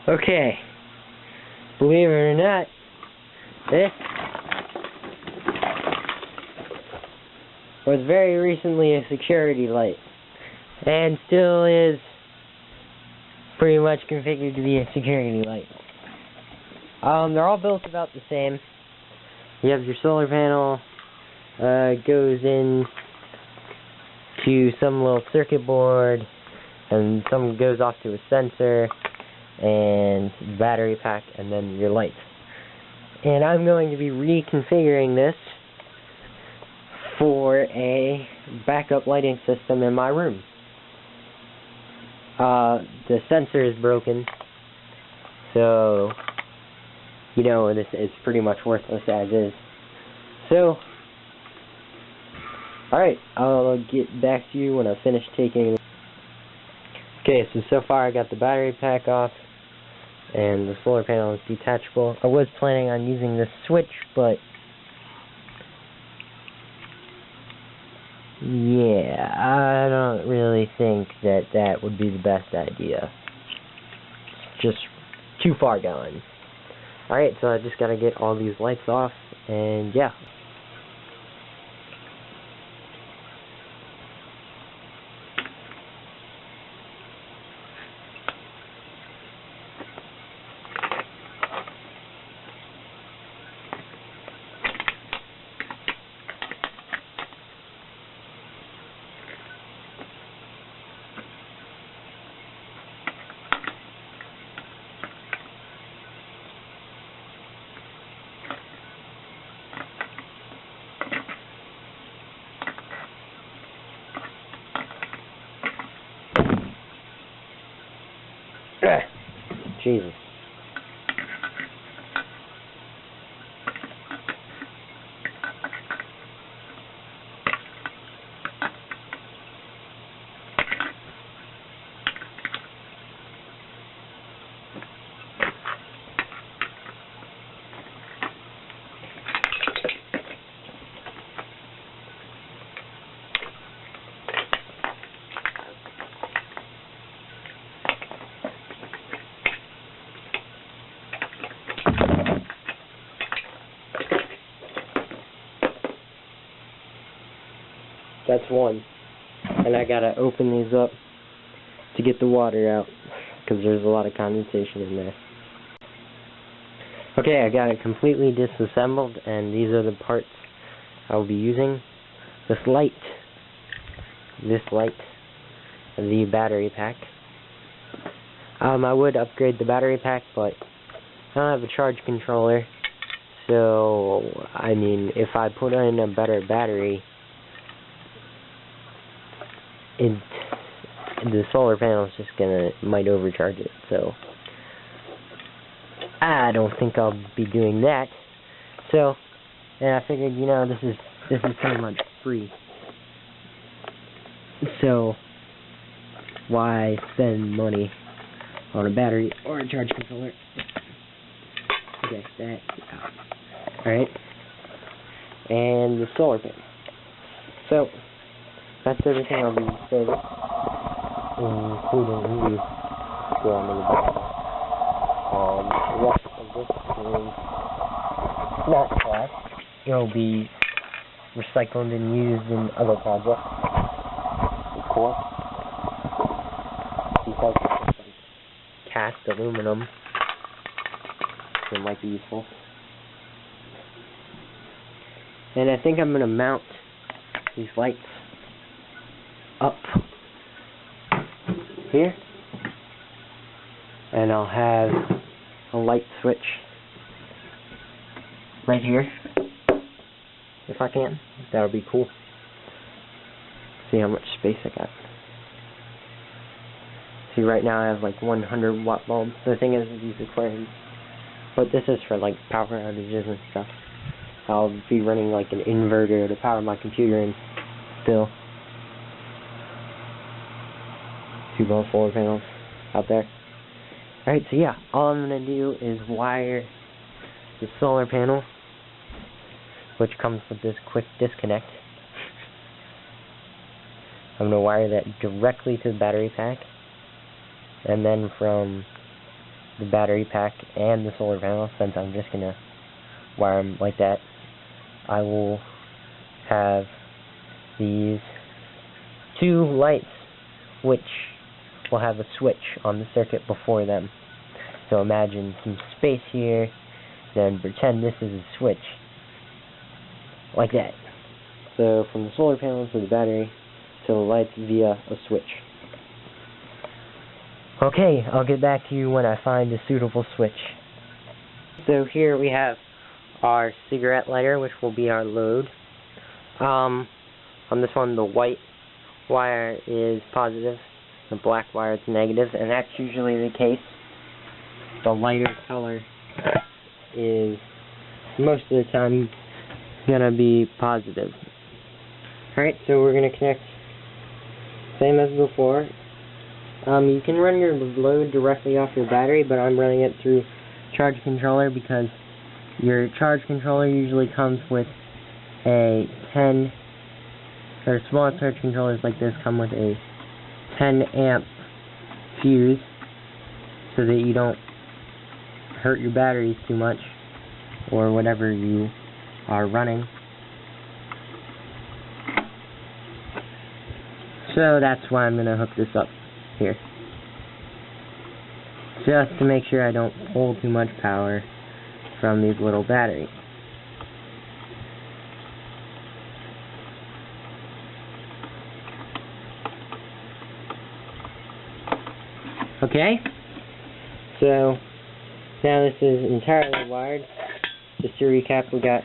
Okay, believe it or not, this was very recently a security light, and still is pretty much configured to be a security light. They're all built about the same. You have your solar panel, goes in to some little circuit board, and some goes off to a sensor, and battery pack, and then your lights. And I'm going to be reconfiguring this for a backup lighting system in my room. The sensor is broken, so, you know, this is pretty much worthless as is. So, alright, I'll get back to you when I finish taking. Okay, so far I got the battery pack off, and the solar panel is detachable. I was planning on using this switch, but yeah, I don't really think that that would be the best idea. It's just too far gone. Alright, so I just gotta get all these lights off, and yeah. Jesus. That's one. And I gotta open these up to get the water out, because there's a lot of condensation in there. Okay, I got it completely disassembled, and these are the parts I'll be using. This light, the battery pack. I would upgrade the battery pack, but I don't have a charge controller, so, I mean, if I put in a better battery, the solar panel is just might overcharge it, so I don't think I'll be doing that. So, and I figured, you know, this is pretty much free, so why spend money on a battery or a charge controller? Okay, that's out. Alright, and the solar panel. So that's everything I'll be saving, including you going to the bottom. The rest of this is not glass. It'll be recycled and used in other projects, of course, because it's like cast aluminum, so it might be useful. And I think I'm going to mount these lights up here, and I'll have a light switch right here, if I can. That would be cool. See how much space I got. See, right now I have like 100 watt bulbs. The thing is, these Aquariums, but this is for like power outages and stuff. I'll be running like an inverter to power my computer and still. Two more solar panels out there. Alright, so yeah, all I'm going to do is wire the solar panel, which comes with this quick disconnect. I'm going to wire that directly to the battery pack, and then from the battery pack and the solar panel, since I'm just going to wire them like that, I will have these two lights, which will have a switch on the circuit before them. So imagine some space here, then pretend this is a switch, like that. So from the solar panel to the battery to the lights via a switch. Okay, I'll get back to you when I find a suitable switch. So here we have our cigarette lighter, which will be our load. On this one, the white wire is positive, the black wire is negative, and that's usually the case. The lighter color is most of the time gonna be positive. Alright, so we're gonna connect same as before. You can run your load directly off your battery, but I'm running it through charge controller because your charge controller usually comes with a 10, or small charge controllers like this come with a 10 amp fuse so that you don't hurt your batteries too much or whatever you are running. So that's why I'm going to hook this up here, just to make sure I don't pull too much power from these little batteries. Okay, so now this is entirely wired. Just to recap, we got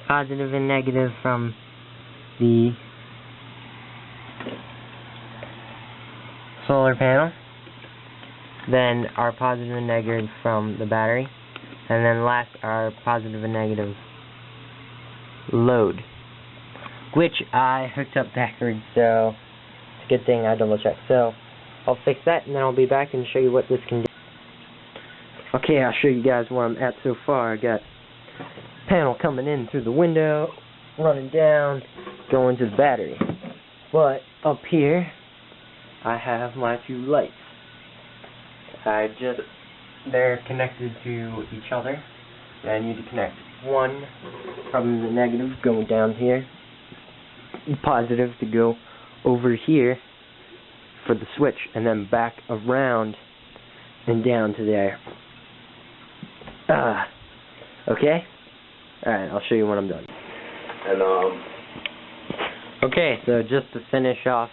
positive and negative from the solar panel, then our positive and negative from the battery, and then last our positive and negative load, which I hooked up backwards, so it's a good thing I double checked. So I'll fix that and then I'll be back and show you what this can do. Okay, I'll show you guys where I'm at so far. I got panel coming in through the window, running down, going to the battery. But up here I have my two lights. They're connected to each other. I need to connect one from the negative going down here, positive to go over here for the switch, and then back around and down to there. Okay? Alright, I'll show you when I'm done. And Okay, so just to finish off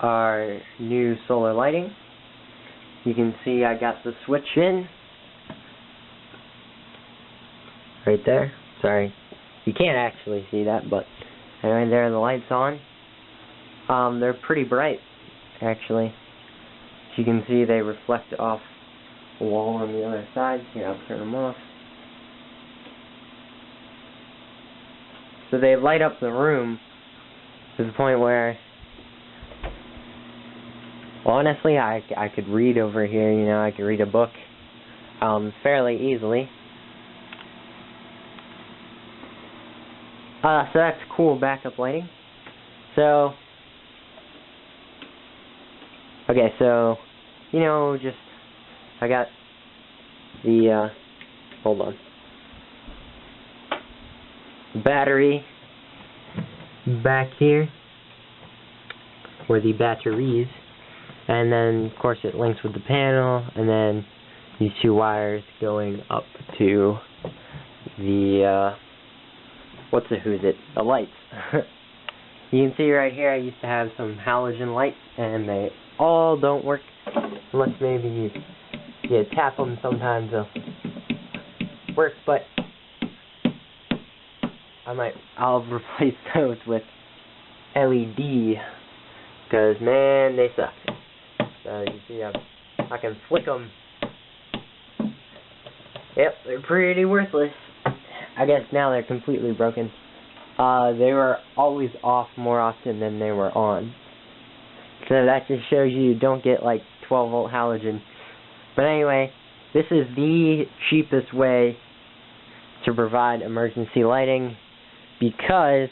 our new solar lighting, you can see I got the switch in right there. Sorry, you can't actually see that, but anyway, there are the lights on. They're pretty bright, actually. As you can see, they reflect off the wall on the other side. Here, I'll turn them off. So they light up the room to the point where, well, honestly, I could read over here, you know, I could read a book fairly easily. So that's cool backup lighting. So, okay, so, you know, just, I got the, hold on, battery back here, or the batteries, and then, of course, it links with the panel, and then these two wires going up to the, the lights. You can see right here I used to have some halogen lights, and they all don't work unless maybe you tap them. Sometimes they'll work, but I'll replace those with LED, because man, they suck. So you see I can flick them. Yep, they're pretty worthless. I guess now they're completely broken. They were always off more often than they were on. So that just shows you don't get like 12 volt halogen. But anyway, this is the cheapest way to provide emergency lighting, because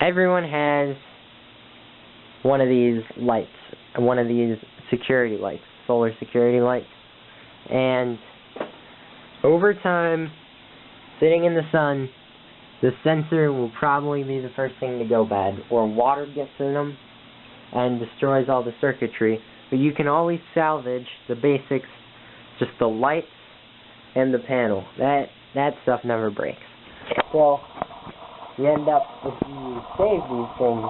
everyone has one of these lights, one of these security lights. solar security lights. And over time, sitting in the sun, the sensor will probably be the first thing to go bad, or water gets in them and destroys all the circuitry. But you can always salvage the basics, just the lights and the panel. That stuff never breaks. So you end up, if you save these things,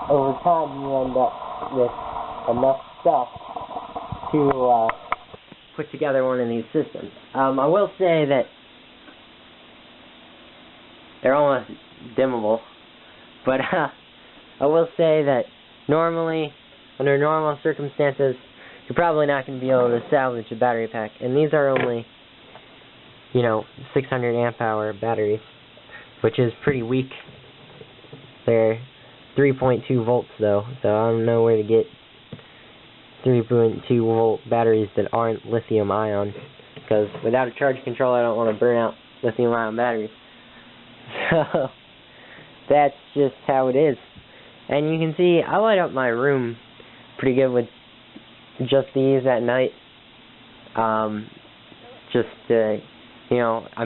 over time you end up with enough stuff to put together one of these systems. I will say that they're almost dimmable, but I will say that normally, under normal circumstances, you're probably not going to be able to salvage a battery pack, and these are only, 600 amp hour batteries, which is pretty weak. They're 3.2 volts though, so I don't know where to get 3.2 volt batteries that aren't lithium ion, because without a charge controller I don't want to burn out lithium ion batteries. So that's just how it is. And you can see I light up my room pretty good with just these at night. I'm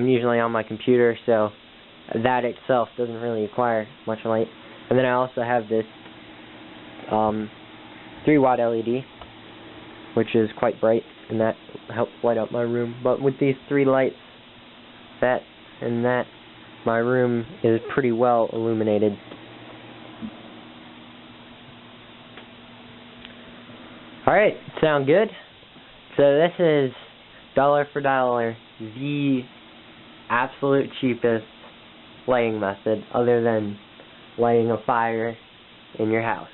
usually on my computer, so that itself doesn't really require much light. And then I also have this 3-watt LED, which is quite bright, and that helps light up my room. But with these 3 lights, that and that, my room is pretty well illuminated. Alright, sound good? So this is dollar for dollar the absolute cheapest lighting method other than lighting a fire in your house,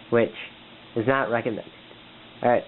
which is not recommended. Alright.